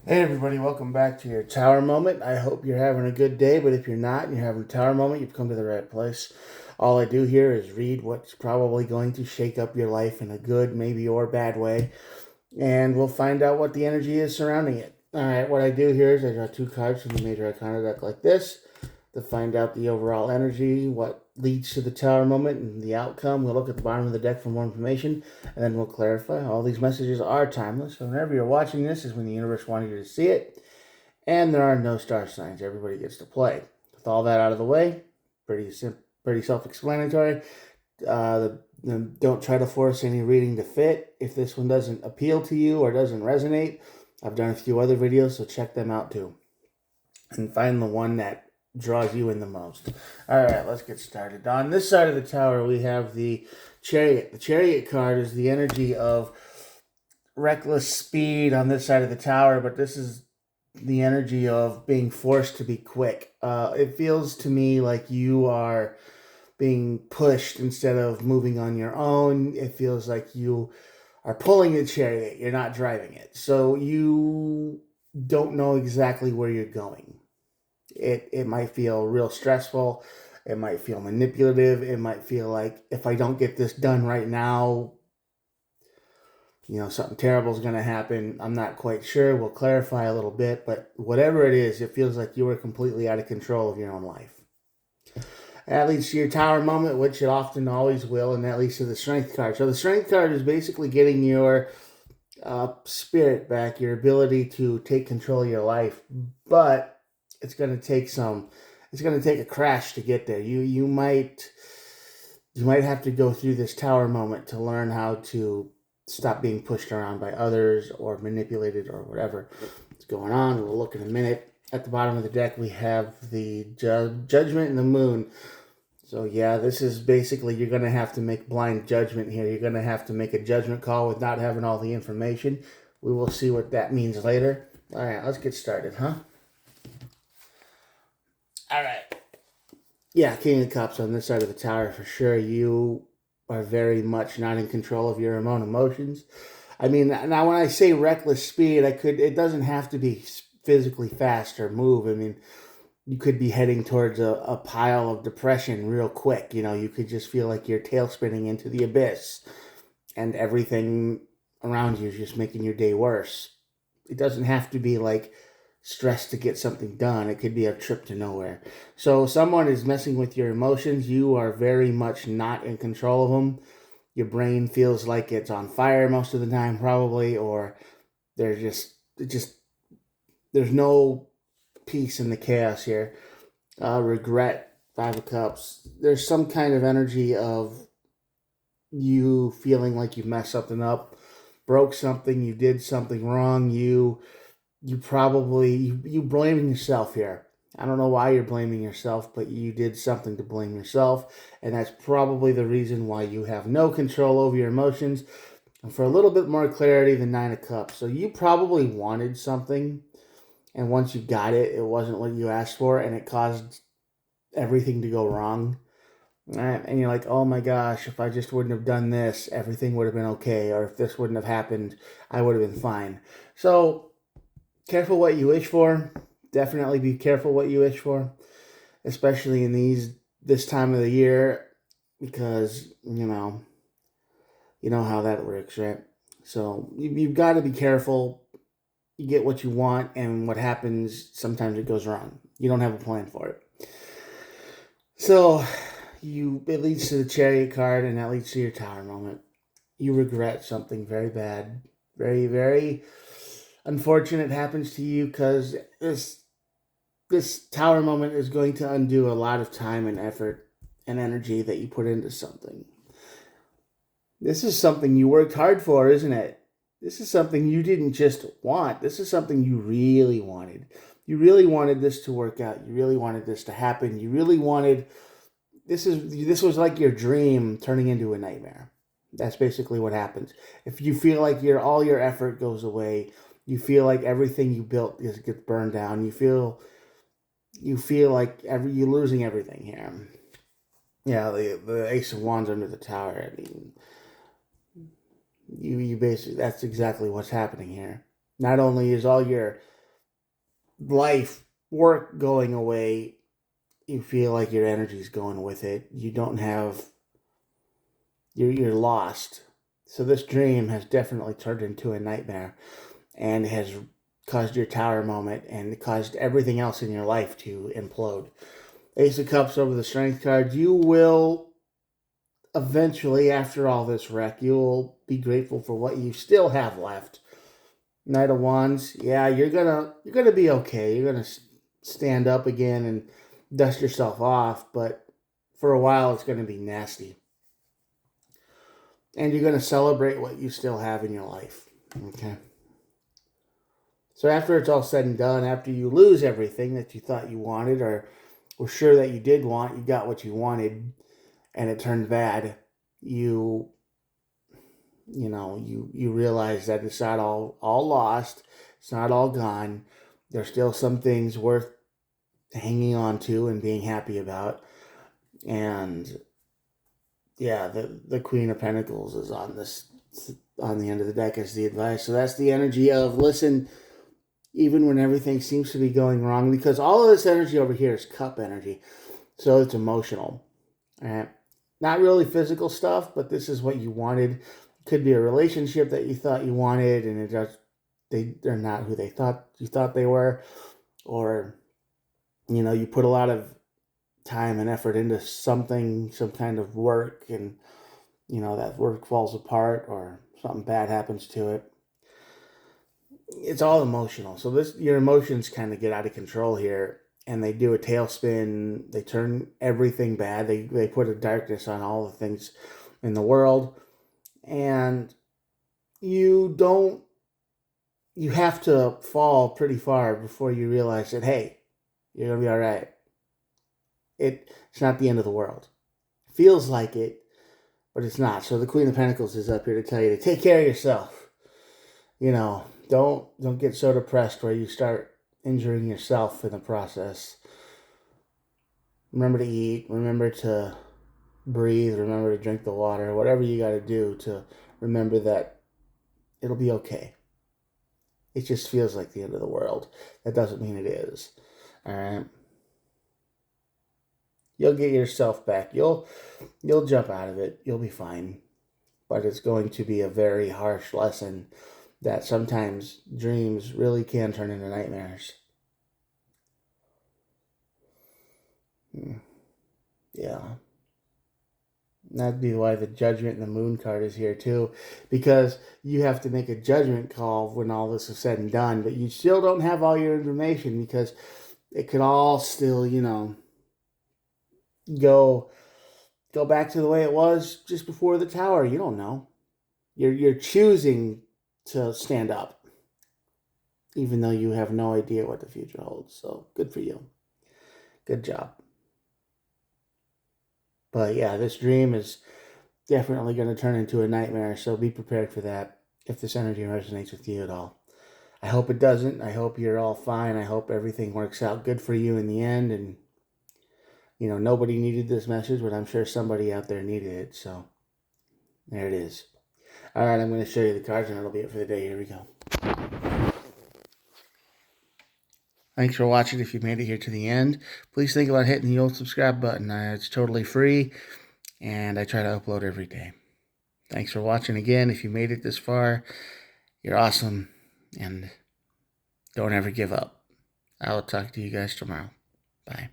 Hey everybody, welcome back to your tower moment. I hope you're having a good day, but if you're not and you're having a tower moment, you've come to the right place. All I do here is read what's probably going to shake up your life in a good, maybe or bad way, and we'll find out what the energy is surrounding it. Alright, what I do here is I draw two cards from the Major Arcana deck like this to find out the overall energy, what leads to the tower moment, and the outcome. We'll look at the bottom of the deck for more information, and then we'll clarify. All these messages are timeless, so whenever you're watching this is when the universe wanted you to see it, and there are no star signs. Everybody gets to play. With all that out of the way, pretty self-explanatory. Don't try to force any reading to fit. If this one doesn't appeal to you or doesn't resonate, I've done a few other videos, so check them out too. And find the one that draws you in the most. All right, let's get started. On this side of the tower, we have the Chariot. The Chariot card is the energy of reckless speed on this side of the tower, but this is the energy of being forced to be quick. It feels to me like you are being pushed instead of moving on your own. It feels like you are pulling the chariot, you're not driving it. So you don't know exactly where you're going. It might feel real stressful. It might feel manipulative. It might feel like if I don't get this done right now, something terrible is going to happen. I'm not quite sure. We'll clarify a little bit, but whatever it is, it feels like you are completely out of control of your own life. That leads to your tower moment, which it often always will, and that leads to the strength card. So the strength card is basically getting your spirit back, your ability to take control of your life, but it's going to take a crash to get there. You might have to go through this tower moment to learn how to stop being pushed around by others or manipulated or whatever is going on. We'll look in a minute. At the bottom of the deck, we have the Judgment and the Moon. So yeah, this is basically you're going to have to make blind judgment here. You're going to have to make a judgment call without having all the information. We will see what that means later. All right, let's get started, huh? All right. Yeah, King of Cups on this side of the tower for sure. You are very much not in control of your own emotions. I mean, now when I say reckless speed, it doesn't have to be physically fast or move. I mean, you could be heading towards a pile of depression real quick. You could just feel like you're tail spinning into the abyss and everything around you is just making your day worse. It doesn't have to be like stress to get something done. It could be a trip to nowhere. So someone is messing with your emotions. You are very much not in control of them. Your brain feels like it's on fire most of the time, probably, or there's no peace in the chaos here. Regret, Five of Cups. There's some kind of energy of you feeling like you messed something up, broke something, you did something wrong, you blaming yourself here. I don't know why you're blaming yourself, but you did something to blame yourself, and that's probably the reason why you have no control over your emotions. And for a little bit more clarity, the Nine of Cups. So you probably wanted something, and once you got it, it wasn't what you asked for, and it caused everything to go wrong. And you're like, oh my gosh, if I just wouldn't have done this, everything would have been okay. Or if this wouldn't have happened, I would have been fine. So careful what you wish for. Definitely be careful what you wish for, especially in this time of the year, because you know how that works, right? So you've got to be careful. You get what you want, and what happens sometimes it goes wrong. You don't have a plan for it. So it leads to the Chariot card, and that leads to your tower moment. You regret something very bad, very, very unfortunate happens to you, because this tower moment is going to undo a lot of time and effort and energy that you put into something. This is something you worked hard for, isn't it? This is something you didn't just want. This is something you really wanted. You really wanted this to work out. You really wanted this to happen. You really wanted this was like your dream turning into a nightmare. That's basically what happens. If you feel like all your effort goes away, you feel like everything you built gets burned down. You feel like you're losing everything here. Yeah, the Ace of Wands under the tower. I mean, you basically, that's exactly what's happening here. Not only is all your life, work going away, you feel like your energy's going with it. You don't have, you're lost. So this dream has definitely turned into a nightmare and has caused your tower moment and caused everything else in your life to implode. Ace of Cups over the Strength card. You will eventually, after all this wreck, you'll be grateful for what you still have left. Knight of Wands. Yeah, you're gonna be okay. You're gonna stand up again and dust yourself off, but for a while it's gonna be nasty. And you're gonna celebrate what you still have in your life. Okay. So after it's all said and done, after you lose everything that you thought you wanted or were sure that you did want, you got what you wanted, and it turned bad, you realize that it's not all lost, it's not all gone. There's still some things worth hanging on to and being happy about. And yeah, the Queen of Pentacles is on the end of the deck as the advice. So that's the energy of listen, even when everything seems to be going wrong, because all of this energy over here is cup energy. So it's emotional. All right. Not really physical stuff, but this is what you wanted. Could be a relationship that you thought you wanted, and they're not who they thought you thought they were, or you put a lot of time and effort into something, some kind of work, and that work falls apart or something bad happens to it. It's all emotional. So your emotions kind of get out of control here, and they do a tailspin. They turn everything bad. They put a darkness on all the things in the world, and you have to fall pretty far before you realize that, hey, you're gonna be all right. It's not the end of the world. It feels like it, but it's not. So the Queen of Pentacles is up here to tell you to take care of yourself. Don't get so depressed where you start injuring yourself in the process. Remember to eat. Remember to breathe. Remember to drink the water. Whatever you got to do to remember that it'll be okay. It just feels like the end of the world. That doesn't mean it is. All right. You'll get yourself back. You'll jump out of it. You'll be fine. But it's going to be a very harsh lesson that sometimes dreams really can turn into nightmares. Yeah. That'd be why the Judgment and the Moon card is here too, because you have to make a judgment call when all this is said and done, but you still don't have all your information because it could all still, go back to the way it was just before the tower. You don't know. You're choosing to stand up, even though you have no idea what the future holds. So good for you. Good job. But yeah, this dream is definitely going to turn into a nightmare, so be prepared for that if this energy resonates with you at all. I hope it doesn't. I hope you're all fine. I hope everything works out good for you in the end. And, nobody needed this message, but I'm sure somebody out there needed it. So there it is. All right, I'm going to show you the cards, and that'll be it for the day. Here we go. Thanks for watching. If you made it here to the end, please think about hitting the old subscribe button. It's totally free, and I try to upload every day. Thanks for watching again. If you made it this far, you're awesome, and don't ever give up. I'll talk to you guys tomorrow. Bye.